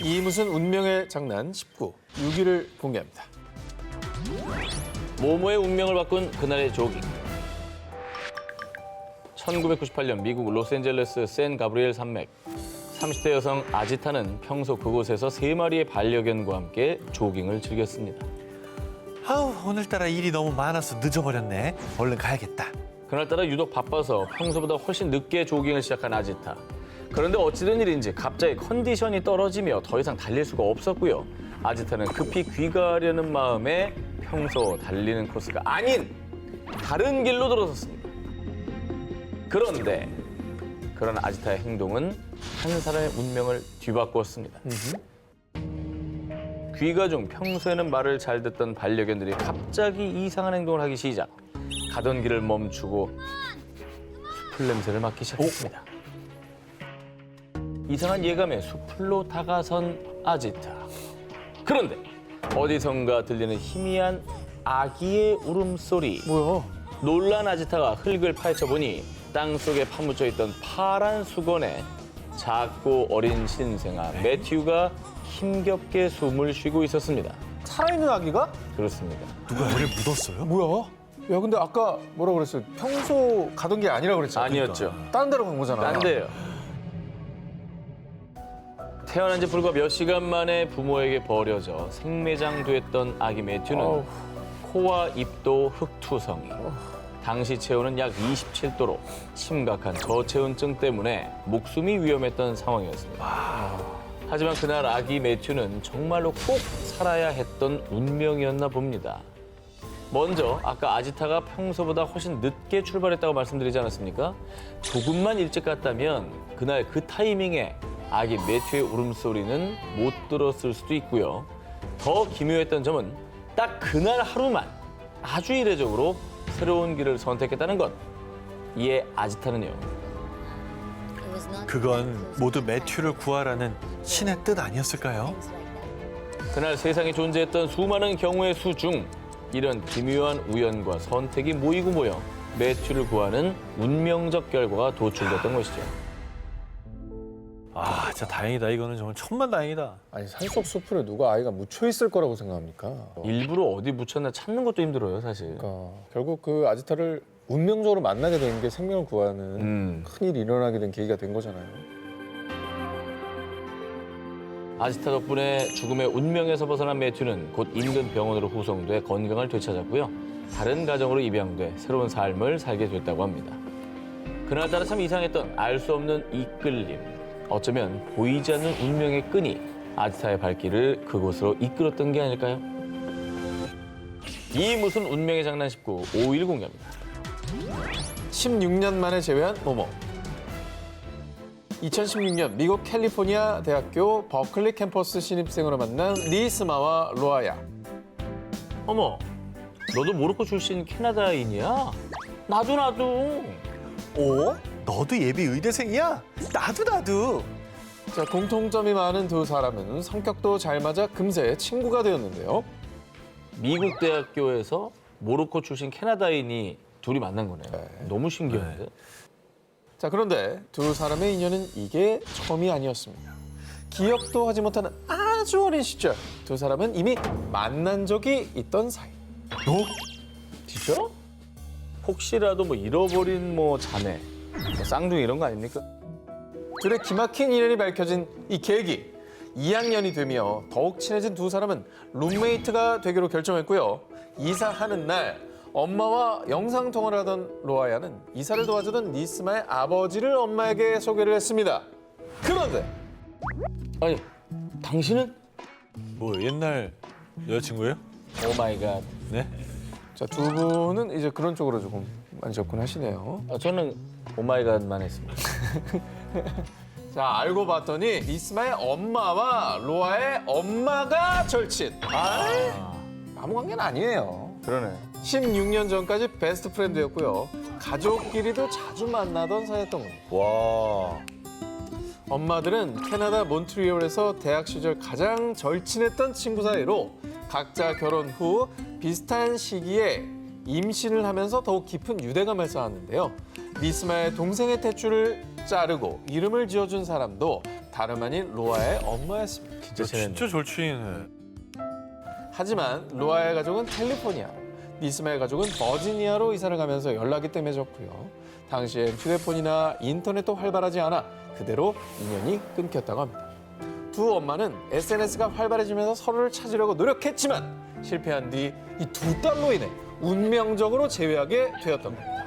이 무슨 운명의 장난 19, 6위를 공개합니다. 모모의 운명을 바꾼 그날의 조깅. 1998년 미국 로스앤젤레스 샌 가브리엘 산맥. 30대 여성 아지타는 평소 그곳에서 3마리의 반려견과 함께 조깅을 즐겼습니다. 아우, 오늘따라 일이 너무 많아서 늦어버렸네. 얼른 가야겠다. 그날따라 유독 바빠서 평소보다 훨씬 늦게 조깅을 시작한 아지타. 그런데 어찌된 일인지 갑자기 컨디션이 떨어지며 더 이상 달릴 수가 없었고요. 아지타는 급히 귀가하려는 마음에 평소 달리는 코스가 아닌 다른 길로 들어섰습니다. 그런데 그런 아지타의 행동은 한 사람의 운명을 뒤바꾸었습니다. 귀가 중 평소에는 말을 잘 듣던 반려견들이 갑자기 이상한 행동을 하기 시작. 가던 길을 멈추고 숲풀 냄새를 맡기 시작했습니다. 이상한 예감에 숲으로 다가선 아지타. 그런데 어디선가 들리는 희미한 아기의 울음소리. 뭐야? 놀란 아지타가 흙을 파헤쳐보니 땅속에 파묻혀 있던 파란 수건에 작고 어린 신생아 매튜가 힘겹게 숨을 쉬고 있었습니다. 살아있는 아기가? 그렇습니다. 누가 애를 묻었어요? 뭐야? 야, 근데 아까 뭐라 그랬어요? 평소 가던 게 아니라 그랬잖아. 아니었죠. 다른 데로 간 거잖아. 딴 데요. 태어난 지 불과 몇 시간 만에 부모에게 버려져 생매장됐던 아기 매튜는 어우. 코와 입도 흙투성이. 당시 체온은 약 27도로 심각한 저체온증 때문에 목숨이 위험했던 상황이었습니다. 하지만 그날 아기 매튜는 정말로 꼭 살아야 했던 운명이었나 봅니다. 먼저 아까 아지타가 평소보다 훨씬 늦게 출발했다고 말씀드리지 않았습니까? 조금만 일찍 갔다면 그날 그 타이밍에 아기 매튜의 울음소리는 못 들었을 수도 있고요. 더 기묘했던 점은 딱 그날 하루만 아주 이례적으로 새로운 길을 선택했다는 것. 이에 아지타는요. 그건 모두 매튜를 구하라는 신의 뜻 아니었을까요? 그날 세상에 존재했던 수많은 경우의 수 중 이런 기묘한 우연과 선택이 모이고 모여 매튜를 구하는 운명적 결과가 도출됐던 것이죠. 아, 진짜 다행이다. 이거는 정말 천만다행이다. 아니, 산속 숲에 누가 아이가 묻혀 있을 거라고 생각합니까? 일부러 어디 묻혔나 찾는 것도 힘들어요, 사실. 그러니까 결국 그 아지타를 운명적으로 만나게 된 게 생명을 구하는 큰일이 일어나게 된 계기가 된 거잖아요. 아지타 덕분에 죽음의 운명에서 벗어난 매튜는 곧 인근 병원으로 후송돼 건강을 되찾았고요. 다른 가정으로 입양돼 새로운 삶을 살게 됐다고 합니다. 그날따라 참 이상했던 알 수 없는 이끌림. 어쩌면 보이지 않는 운명의 끈이 아지타의 발길을 그곳으로 이끌었던 게 아닐까요? 이 무슨 운명의 장난 19, 5일 공개합니다. 16년 만에 재회한 모모. 2016년 미국 캘리포니아 대학교 버클리 캠퍼스 신입생으로 만난 리스마와 로아야. 어머, 너도 모로코 출신 캐나다인이야? 나도. 오? 너도 예비 의대생이야? 나도. 자, 공통점이 많은 두 사람은 성격도 잘 맞아 금세 친구가 되었는데요. 미국 대학교에서 모로코 출신 캐나다인이 둘이 만난 거네요. 너무 신기한데? 자, 그런데 두 사람의 인연은 이게 처음이 아니었습니다. 기억도 하지 못하는 아주 어린 시절 두 사람은 이미 만난 적이 있던 사이. 진짜? 혹시라도 뭐 잃어버린 뭐 자네, 뭐 쌍둥이 이런 거 아닙니까? 둘의 기막힌 인연이 밝혀진 이 계기. 2학년이 되며 더욱 친해진 두 사람은 룸메이트가 되기로 결정했고요. 이사하는 날 엄마와 영상통화를 하던 로아야는 이사를 도와주던 니스마의 아버지를 엄마에게 소개를 했습니다. 그런데 아니, 당신은? 뭐 옛날 여자친구예요? 오 마이 갓. 네? 자, 두 분은 이제 그런 쪽으로 조금 많이 접근하시네요. 저는 오 마이 갓만 했습니다. 자, 알고 봤더니 니스마의 엄마와 로아의 엄마가 절친. 아무 관계는 아니에요. 그러네. 16년 전까지 베스트 프렌드였고요. 가족끼리도 자주 만나던 사이였던 겁니다. 와. 엄마들은 캐나다 몬트리올에서 대학 시절 가장 절친했던 친구 사이로 각자 결혼 후 비슷한 시기에 임신을 하면서 더욱 깊은 유대감을 쌓았는데요. 니스마의 동생의 퇴출을 자르고 이름을 지어준 사람도 다름 아닌 로아의 엄마였습니다. 진짜 친했네. 진짜 절친이네. 하지만 로아의 가족은 캘리포니아, 미스마의 가족은 버지니아로 이사를 가면서 연락이 뜸해졌고요. 당시엔 휴대폰이나 인터넷도 활발하지 않아 그대로 인연이 끊겼다고 합니다. 두 엄마는 SNS가 활발해지면서 서로를 찾으려고 노력했지만 실패한 뒤 이 두 딸로 인해 운명적으로 재회하게 되었던 겁니다.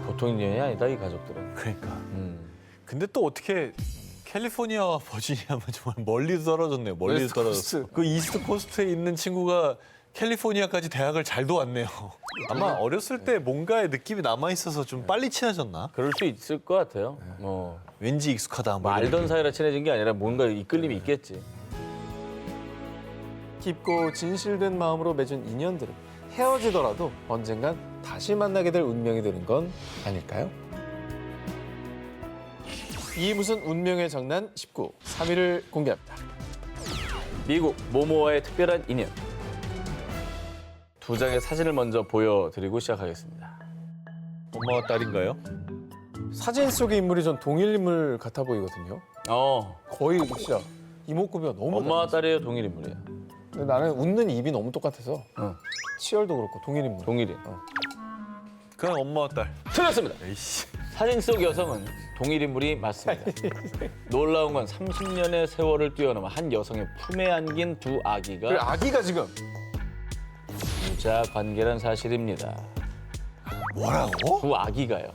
보통 인연이 아니다, 이 가족들은. 그러니까. 근데 또 어떻게 캘리포니아와 버지니아면 정말 멀리 떨어졌네요. 멀리 웨스트 떨어졌어. 코스트. 그 이스트 코스트에 있는 친구가 캘리포니아까지 대학을 잘 도왔네요. 아마 어렸을 때 뭔가의 느낌이 남아 있어서 좀 빨리 친해졌나? 그럴 수 있을 것 같아요. 뭐 왠지 익숙하다. 뭐 이런 알던 느낌. 사이라 친해진 게 아니라 뭔가 이끌림이 있겠지. 깊고 진실된 마음으로 맺은 인연들은 헤어지더라도 언젠간 다시 만나게 될 운명이 되는 건 아닐까요? 이 무슨 운명의 장난 19, 3위를 공개합니다. 미국 모모와의 특별한 인연. 두 장의 사진을 먼저 보여드리고 시작하겠습니다. 엄마와 딸인가요? 사진 속의 인물이 전 동일 인물 같아 보이거든요. 거의 진짜 이목구비가 너무 엄마와 닮았어요. 딸이에요, 동일 인물이에요. 근데 나는 웃는 입이 너무 똑같아서 어, 치열도 그렇고 동일 인물. 동일인. 그냥 엄마와 딸. 틀렸습니다. 에이씨. 사진 속 여성은 동일 인물이 맞습니다. 놀라운 건 30년의 세월을 뛰어넘어 한 여성의 품에 안긴 두 그래, 아기가 아기가 지금 유자 관계란 사실입니다. 뭐라고? 두 아기가요.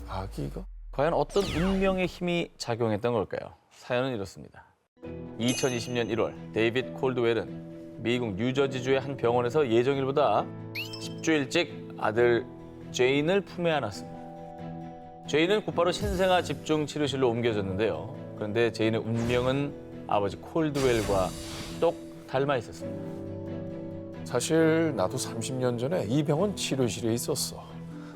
아기가 과연 어떤 운명의 힘이 작용했던 걸까요? 사연은 이렇습니다. 2020년 1월 데이빗 콜드웰은 미국 뉴저지주의 한 병원에서 예정일보다 10주 일찍 아들 제인을 품에 안았습니다. 제인은 곧바로 신생아 집중 치료실로 옮겨졌는데요. 그런데 제인의 운명은 아버지 콜드웰과 똑 닮아 있었습니다. 사실 나도 30년 전에 이 병원 치료실에 있었어.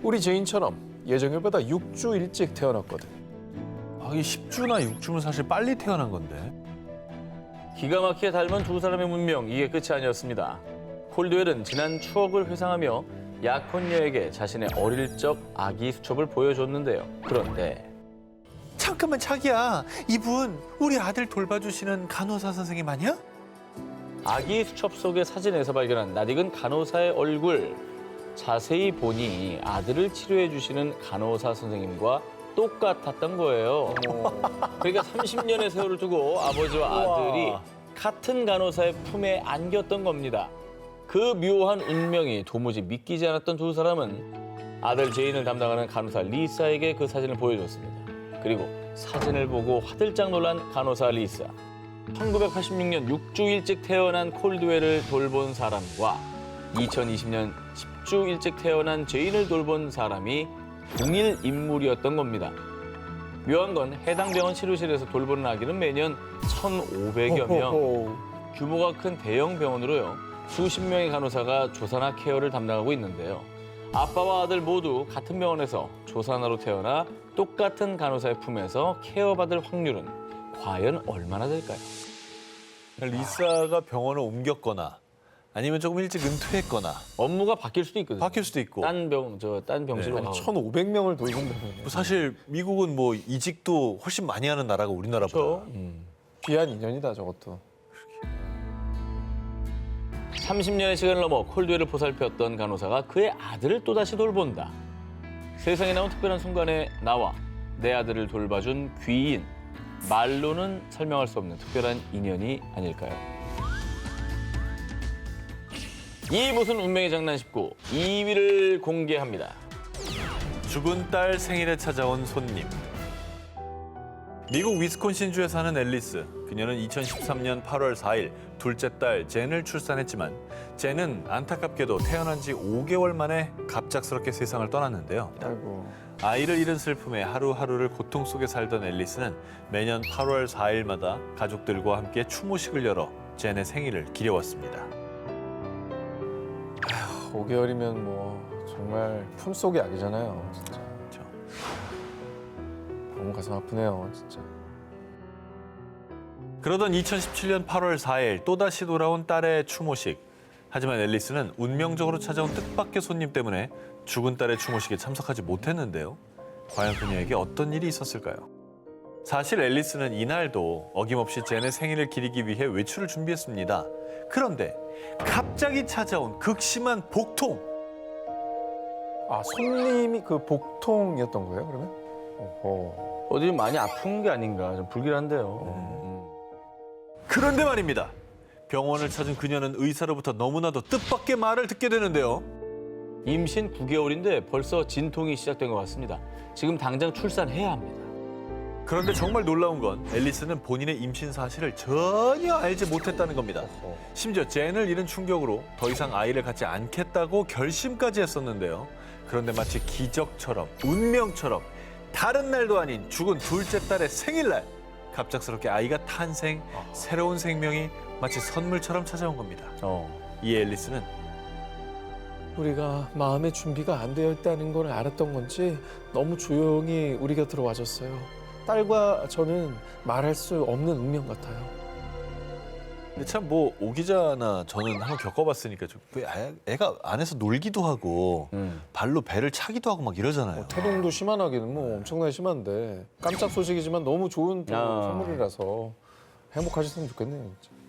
우리 제인처럼 예정일보다 6주 일찍 태어났거든. 아기 10주나 6주면 사실 빨리 태어난 건데. 기가 막히게 닮은 두 사람의 운명, 이게 끝이 아니었습니다. 콜드웰은 지난 추억을 회상하며 약혼녀에게 자신의 어릴 적 아기 수첩을 보여줬는데요. 그런데 잠깐만 자기야. 이분 우리 아들 돌봐주시는 간호사 선생님 아니야? 아기 수첩 속의 사진에서 발견한 낯익은 간호사의 얼굴. 자세히 보니 아들을 치료해 주시는 간호사 선생님과 똑같았던 거예요. 그러니까 30년의 세월을 두고 아버지와 아들이 같은 간호사의 품에 안겼던 겁니다. 그 묘한 운명이 도무지 믿기지 않았던 두 사람은 아들 제인을 담당하는 간호사 리사에게 그 사진을 보여줬습니다. 그리고 사진을 보고 화들짝 놀란 간호사 리사. 1986년 6주 일찍 태어난 콜드웰을 돌본 사람과 2020년 10주 일찍 태어난 제인을 돌본 사람이 동일 인물이었던 겁니다. 묘한 건 해당 병원 치료실에서 돌보는 아기는 매년 1,500여 명, 규모가 큰 대형 병원으로요. 수십 명의 간호사가 조산아 케어를 담당하고 있는데요. 아빠와 아들 모두 같은 병원에서 조산아로 태어나 똑같은 간호사의 품에서 케어받을 확률은 과연 얼마나 될까요? 리사가 병원을 옮겼거나 아니면 조금 일찍 은퇴했거나 업무가 바뀔 수도 있거든요. 바뀔 수도 있고. 딴 병실로 네. 가고. 1,500명을 돌본다면 사실 미국은 뭐 이직도 훨씬 많이 하는 나라가 우리나라보다. 그렇죠. 귀한 인연이다 저것도. 30년의 시간을 넘어 콜드웰을 보살폈던 간호사가 그의 아들을 또다시 돌본다. 세상에 나온 특별한 순간에 나와 내 아들을 돌봐준 귀인. 말로는 설명할 수 없는 특별한 인연이 아닐까요? 이 무슨 운명의 장난 19, 2위를 공개합니다. 죽은 딸 생일에 찾아온 손님. 미국 위스콘신주에 사는 앨리스. 그녀는 2013년 8월 4일 둘째 딸 젠을 출산했지만 젠은 안타깝게도 태어난 지 5개월 만에 갑작스럽게 세상을 떠났는데요. 아이고. 아이를 잃은 슬픔에 하루하루를 고통 속에 살던 앨리스는 매년 8월 4일마다 가족들과 함께 추모식을 열어 젠의 생일을 기려왔습니다. 5개월이면 뭐 정말 품속의 아기잖아요, 진짜. 그렇죠. 너무 가슴 아프네요, 진짜. 그러던 2017년 8월 4일 또다시 돌아온 딸의 추모식. 하지만 앨리스는 운명적으로 찾아온 뜻밖의 손님 때문에 죽은 딸의 추모식에 참석하지 못했는데요. 과연 그녀에게 어떤 일이 있었을까요? 사실 앨리스는 이날도 어김없이 젠의 생일을 기리기 위해 외출을 준비했습니다. 그런데 갑자기 찾아온 극심한 복통. 아, 손님이 그 복통이었던 거예요, 그러면? 어허. 어디 좀 많이 아픈 게 아닌가 좀 불길한데요. 그런데 말입니다. 병원을 찾은 그녀는 의사로부터 너무나도 뜻밖의 말을 듣게 되는데요. 임신 9개월인데 벌써 진통이 시작된 것 같습니다. 지금 당장 출산해야 합니다. 그런데 정말 놀라운 건 앨리스는 본인의 임신 사실을 전혀 알지 못했다는 겁니다. 심지어 젠을 잃은 충격으로 더 이상 아이를 갖지 않겠다고 결심까지 했었는데요. 그런데 마치 기적처럼 운명처럼 다른 날도 아닌 죽은 둘째 딸의 생일날 갑작스럽게 아이가 탄생, 새로운 생명이 마치 선물처럼 찾아온 겁니다. 이 앨리스는 우리가 마음의 준비가 안 되어 있다는 걸 알았던 건지 너무 조용히 우리 곁으로 와줬어요. 딸과 저는 말할 수 없는 운명 같아요. 근데 참 뭐 오 기자나 저는 한번 겪어봤으니까 애가 안에서 놀기도 하고 발로 배를 차기도 하고 막 이러잖아요. 태동도 심하기는 뭐 엄청나게 심한데 깜짝 소식이지만 너무 좋은 또 아. 선물이라서 행복하셨으면 좋겠네요. 진짜.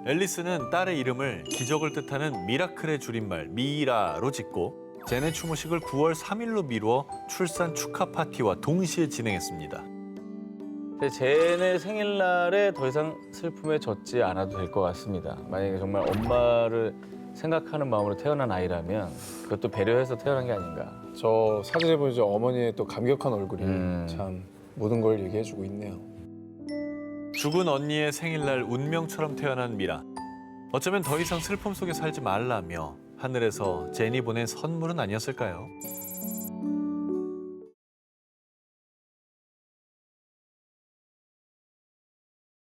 앨리스는 딸의 이름을 기적을 뜻하는 미라클의 줄임말 미라로 짓고 젠의 추모식을 9월 3일로 미루어 출산 축하 파티와 동시에 진행했습니다. 근데 젠의 생일날에 더 이상 슬픔에 젖지 않아도 될 것 같습니다. 만약에 정말 엄마를 생각하는 마음으로 태어난 아이라면 그것도 배려해서 태어난 게 아닌가. 저 사진에 보이죠 어머니의 또 감격한 얼굴이 음. 참 모든 걸 얘기해주고 있네요. 죽은 언니의 생일날 운명처럼 태어난 미라. 어쩌면 더 이상 슬픔 속에 살지 말라며 하늘에서 젠이 보낸 선물은 아니었을까요?